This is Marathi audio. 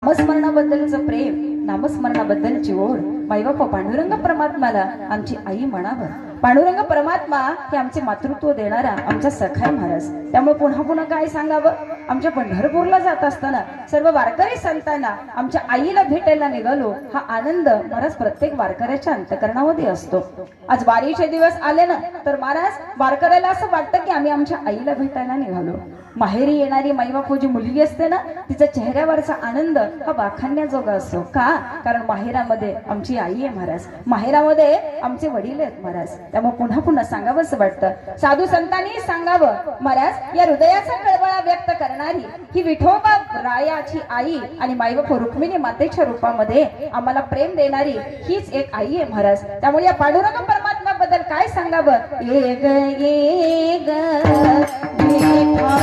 नामस्मरणाबद्दलचं प्रेम, नामस्मरणाबद्दलची ओढ माईबापा पांडुरंग परमात्म्याला आमची आई म्हणावं. पांडुरंग परमात्मा हे आमचे मातृत्व देणारा आमचा सखाय महाराज. त्यामुळे पुन्हा पुन्हा काय सांगावं, आमच्या पंढरपूरला जात असताना सर्व वारकरी संतांना आमच्या आईला भेटायला निघालो हा आनंद महाराज प्रत्येक वारकऱ्याच्या अंतकरणामध्ये असतो. आज वारीचे दिवस आले ना तर महाराज वारकऱ्याला असं वाटतं की आम्ही आमच्या आईला भेटायला निघालो. माहेरी येणारी माईबापू जी मुलगी असते ना तिच्या चेहऱ्यावरचा आनंद हा वाखाणण्याजोगा असतो. का? कारण माहेरामध्ये आमची आई आहे महाराज, माहेरामध्ये आमचे वडील आहेत महाराज. त्यामुळे पुन्हा पुन्हा सांगावं असं वाटतं. साधू संतांनी सांगावं महाराज, या हृदयाचा कळवळा व्यक्त करणारी ही विठोबा रायाची आई आणि माईबापू रुक्मिणी मातेच्या रूपामध्ये आम्हाला प्रेम देणारी हीच एक आई आहे महाराज. त्यामुळे या पांडुरंग परमात्म्याबद्दल काय सांगावं. ये ग ये ग विठा